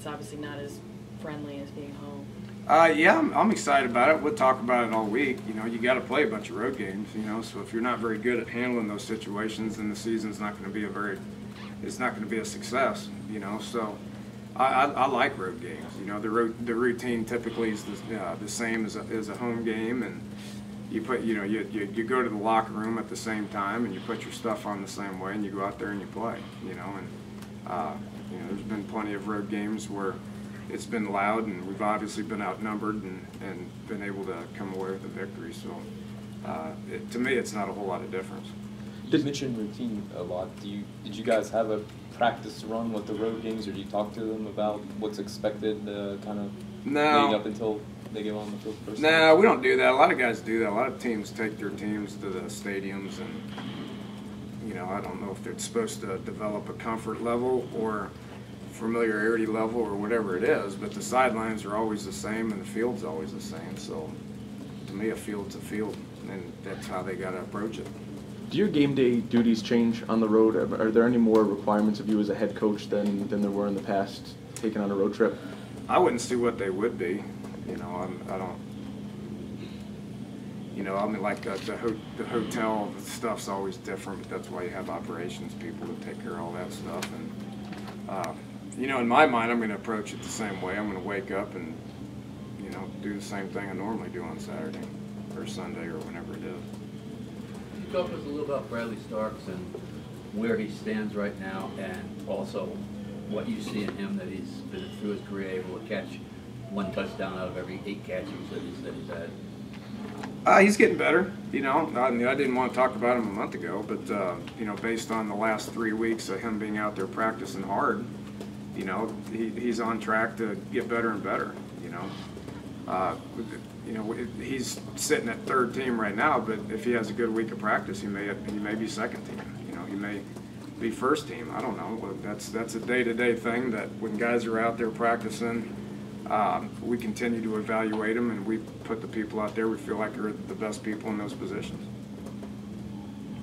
obviously not as friendly as being home. Yeah, I'm excited about it. We'll talk about it all week. You know, you got to play a bunch of road games. You know, so if you're not very good at handling those situations, then the season's not going to be it's not going to be a success. You know, so I like road games. You know, the routine typically is the same as a home game, and you go to the locker room at the same time, and you put your stuff on the same way, and you go out there and you play. You know, and there's been plenty of road games where it's been loud, and we've obviously been outnumbered and been able to come away with a victory. So to me, it's not a whole lot of difference. You mentioned routine a lot. Did you guys have a practice run with the road games, or do you talk to them about what's expected kind of leading up until they get on the field first? No, we don't do that. A lot of guys do that. A lot of teams take their teams to the stadiums, and I don't know if they're supposed to develop a comfort level or familiarity level or whatever it is, but the sidelines are always the same and the field's always the same. So to me, a field's a field, and that's how they got to approach it. Do your game day duties change on the road? Are there any more requirements of you as a head coach than there were in the past, taking on a road trip? I wouldn't see what they would be. I mean, like the hotel stuff's always different, but that's why you have operations people to take care of all that stuff. And in my mind, I'm going to approach it the same way. I'm going to wake up and do the same thing I normally do on Saturday or Sunday or whenever it is. Can you talk to us a little about Bradley Starks and where he stands right now, and also what you see in him that he's been through his career able to catch one touchdown out of every 8 catches that he's had? He's getting better. I didn't want to talk about him a month ago, but based on the last 3 weeks of him being out there practicing hard, he's on track to get better and better. He's sitting at third team right now, but if he has a good week of practice, he may be second team. He may be first team. I don't know. That's a day-to-day thing that when guys are out there practicing, we continue to evaluate them, and we put the people out there we feel like are the best people in those positions.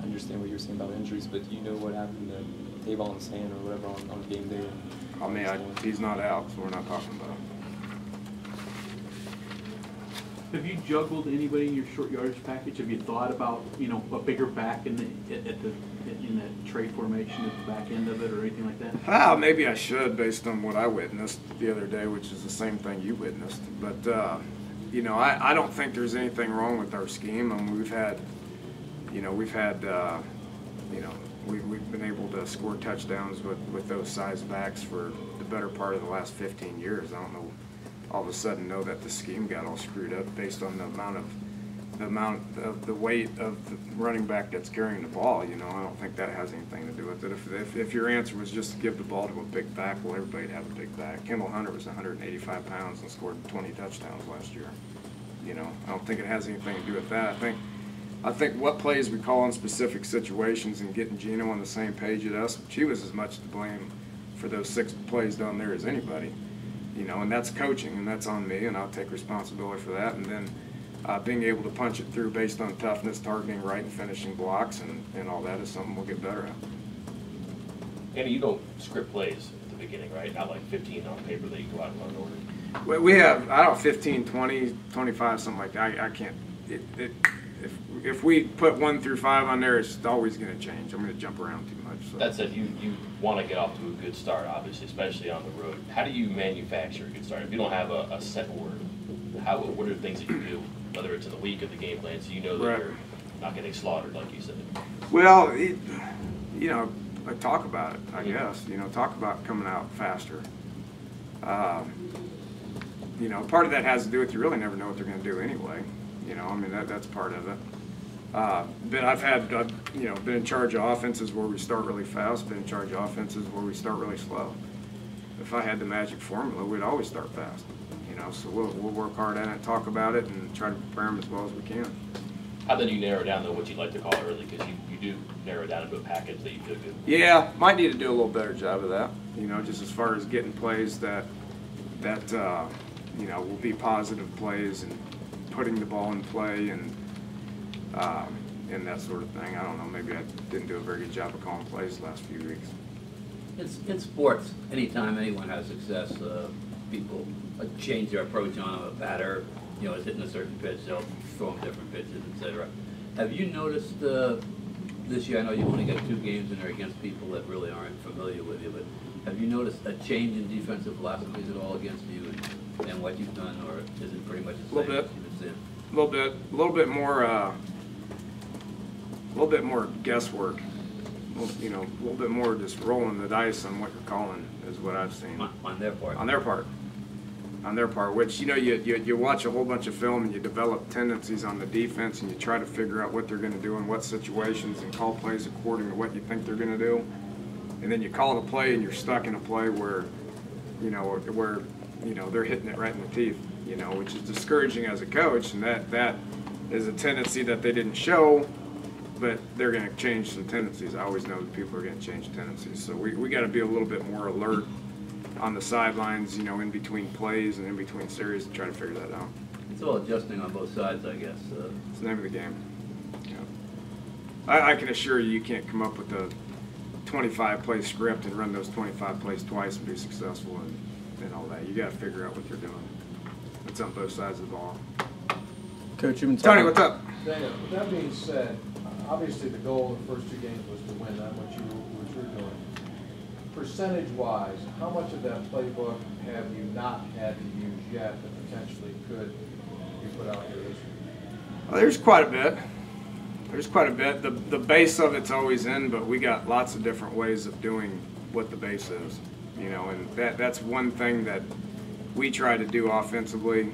I understand what you're saying about injuries, but do you know what happened to Tavon's hand or whatever on game day? I mean, he's not out, so we're not talking about him. Have you juggled anybody in your short yardage package? Have you thought about a bigger back in that trade formation at the back end of it or anything like that? Maybe I should, based on what I witnessed the other day, which is the same thing you witnessed. But I don't think there's anything wrong with our scheme. I mean, we've been able to score touchdowns with those size backs for the better part of the last 15 years. I don't know. All of a sudden know that the scheme got all screwed up based on the weight of the running back that's carrying the ball. I don't think that has anything to do with it. If your answer was just to give the ball to a big back, well, everybody'd have a big back. Kendall Hunter was 185 pounds and scored 20 touchdowns last year. I don't think it has anything to do with that. I think what plays we call in specific situations and getting Gino on the same page as us, she was as much to blame for those 6 plays down there as anybody. And that's coaching, and that's on me, and I'll take responsibility for that. And then being able to punch it through based on toughness, targeting right, and finishing blocks, and all that is something we'll get better at. Andy, you don't script plays at the beginning, right? Not like 15 on paper that you go out and run over. We have, 15, 20, 25, something like that. I can't. If we put 1 through 5 on there, it's always going to change. I'm going to jump around too much. So. That said, you want to get off to a good start, obviously, especially on the road. How do you manufacture a good start? If you don't have a set word, what are the things that you do, whether it's in the week of the game plan, so you know that you're not getting slaughtered, like you said? Well, I talk about it, I guess. Talk about coming out faster. Part of that has to do with you really never know what they're going to do anyway. That's part of it. But I've been in charge of offenses where we start really fast, been in charge of offenses where we start really slow. If I had the magic formula, we'd always start fast. So we'll work hard at it, talk about it, and try to prepare them as well as we can. How then you narrow down, though, what you'd like to call early? Because you do narrow down into a package that you feel good. Yeah, might need to do a little better job of that. Just as far as getting plays that will be positive plays and putting the ball in play and that sort of thing. I don't know. Maybe I didn't do a very good job of calling plays the last few weeks. In sports, anytime anyone has success, people change their approach on a batter. You know, is hitting a certain pitch, they'll throw them different pitches, etc. Have you noticed this year? I know you've only got 2 games in there against people that really aren't familiar with you, but have you noticed a change in defensive philosophies at all against you and what you've done, or is it pretty much the same? A little bit. as you've been seeing? A little bit more guesswork. You know, a little bit more just rolling the dice on what you're calling is what I've seen. On their part. On their part. On their part, which, you know, you watch a whole bunch of film and you develop tendencies on the defense and you try to figure out what they're going to do in what situations and call plays according to what you think they're going to do. And then you call the play and you're stuck in a play where they're hitting it right in the teeth, you know, which is discouraging as a coach, and that is a tendency that they didn't show, but they're going to change some tendencies. I always know that people are going to change tendencies, so we got to be a little bit more alert on the sidelines, you know, in between plays and in between series to try to figure that out. It's all adjusting on both sides, I guess. It's the name of the game. Yeah. I can assure you can't come up with a 25-play script and run those 25 plays twice and be successful and all that. You got to figure out what you're doing. It's on both sides of the ball. Coach, you've been Tony, talking. what's up? Daniel, with that being said, obviously the goal of the first 2 games was to win. That's what you were doing. Percentage-wise, how much of that playbook have you not had to use yet that potentially could be put out there this week? Well, there's quite a bit. There's quite a bit. The base of it's always in, but we got lots of different ways of doing what the base is. You know, and that's one thing that we try to do offensively.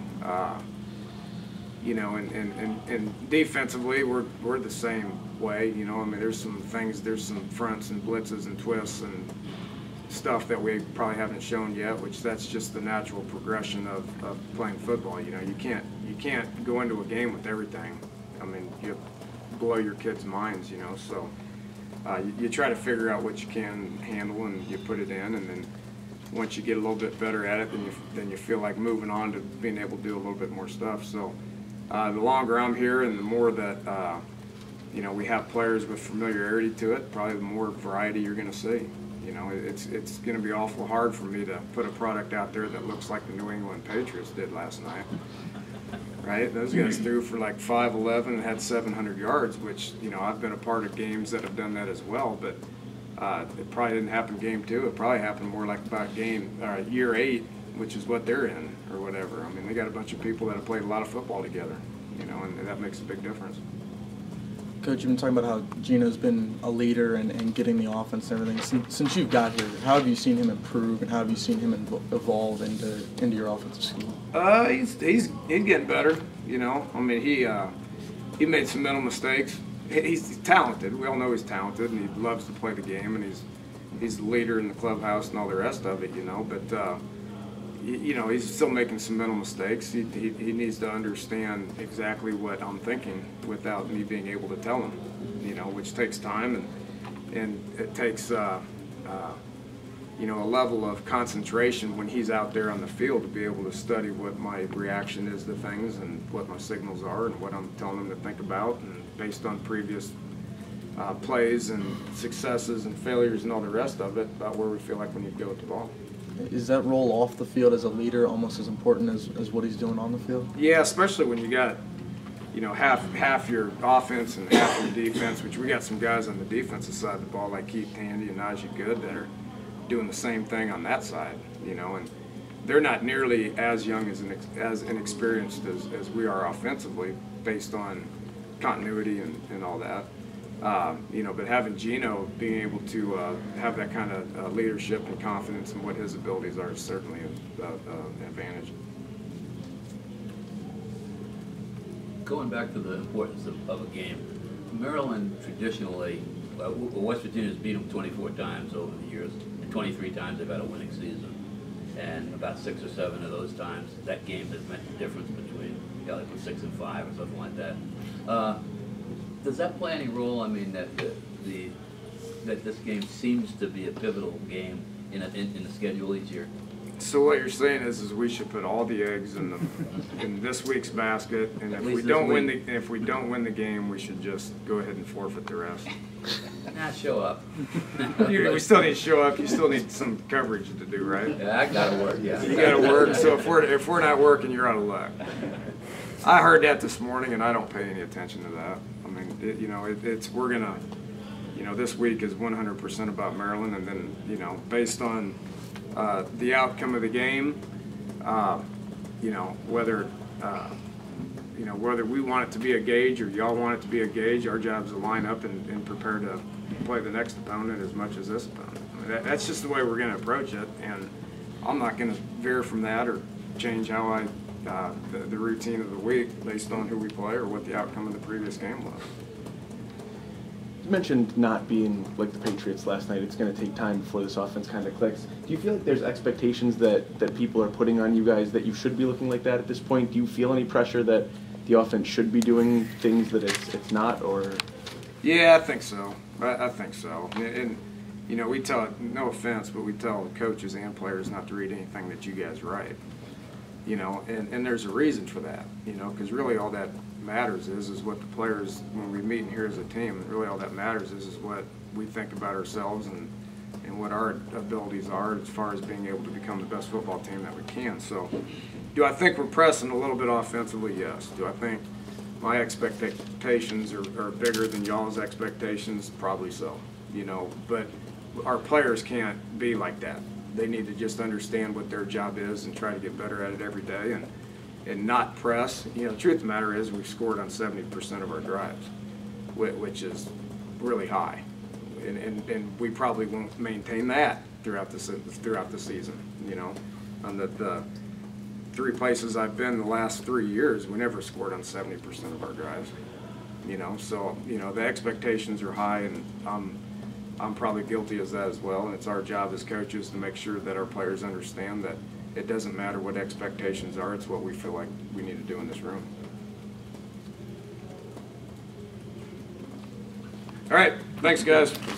You know, and defensively, we're the same way. You know, I mean, there's some fronts and blitzes and twists and stuff that we probably haven't shown yet, which that's just the natural progression of playing football. You know, you can't go into a game with everything. I mean, you blow your kids' minds, you know, so you try to figure out what you can handle and you put it in, and then once you get a little bit better at it, then you feel like moving on to being able to do a little bit more stuff. So the longer I'm here and the more that you know, we have players with familiarity to it, probably the more variety you're going to see. You know, it's going to be awful hard for me to put a product out there that looks like the New England Patriots did last night. Right? Those guys threw for like 5'11" and had 700 yards, which, you know, I've been a part of games that have done that as well, but it probably didn't happen game 2. It probably happened more like about year 8, which is what they're in or whatever. I mean, they got a bunch of people that have played a lot of football together, you know, and that makes a big difference. Coach, you've been talking about how Gino's been a leader and getting the offense and everything. Since you've got here, how have you seen him improve and how have you seen him evolve into your offensive scheme? He's getting better, you know. I mean, he made some mental mistakes. He's talented. We all know he's talented, and he loves to play the game, and he's the leader in the clubhouse and all the rest of it, you know. But you know, he's still making some mental mistakes. He needs to understand exactly what I'm thinking without me being able to tell him, you know, which takes time and it takes you know, a level of concentration when he's out there on the field to be able to study what my reaction is to things and what my signals are and what I'm telling him to think about, and based on previous plays and successes and failures and all the rest of it, about where we feel like we need to go with the ball. Is that role off the field as a leader almost as important as what he's doing on the field? Yeah, especially when you got, you know, half your offense and half your defense, which we got some guys on the defensive side of the ball like Keith Tandy and Najee Good that are doing the same thing on that side, you know, and they're not nearly as young as inexperienced as we are offensively based on continuity and all that. You know, but having Gino being able to have that kind of leadership and confidence in what his abilities are is certainly an advantage. Going back to the importance of a game, Maryland traditionally, West Virginia's beat them 24 times over the years, and 23 times they've had a winning season. And about 6 or 7 of those times, that game has meant the difference between, you know, like 6 and 5 or something like that. Does that play any role? I mean, that this game seems to be a pivotal game in the schedule each year. So what you're saying is we should put all the eggs in this week's basket, and if we don't win the game, we should just go ahead and forfeit the rest. Not show up. We still need to show up. You still need some coverage to do, right? Yeah, I gotta work. Yeah, you gotta work. So if we're not working, you're out of luck. I heard that this morning, and I don't pay any attention to that. I mean, we're gonna, this week is 100% about Maryland, and then based on the outcome of the game, whether we want it to be a gauge or y'all want it to be a gauge, our job is to line up and prepare to play the next opponent as much as this opponent. I mean, that's just the way we're going to approach it, and I'm not going to veer from that or change how the routine of the week based on who we play or what the outcome of the previous game was. You mentioned not being like the Patriots last night. It's going to take time before this offense kind of clicks. Do you feel like there's expectations that people are putting on you guys that you should be looking like that at this point? Do you feel any pressure that the offense should be doing things that it's not, or? Yeah, I think so. I think so. And we tell, no offense, but we tell coaches and players not to read anything that you guys write. And there's a reason for that, because really all that matters is what the players, when we meet in here as a team, really all that matters is what we think about ourselves and what our abilities are as far as being able to become the best football team that we can. So do I think we're pressing a little bit offensively? Yes. Do I think my expectations are bigger than y'all's expectations? Probably so, but our players can't be like that. They need to just understand what their job is and try to get better at it every day and not press. The truth of the matter is we've scored on 70% of our drives, which is really high. And we probably won't maintain that throughout the season. On the three places I've been the last 3 years, we never scored on 70% of our drives. So the expectations are high, and I'm probably guilty of that as well. And it's our job as coaches to make sure that our players understand that it doesn't matter what expectations are; it's what we feel like we need to do in this room. All right, thanks, guys.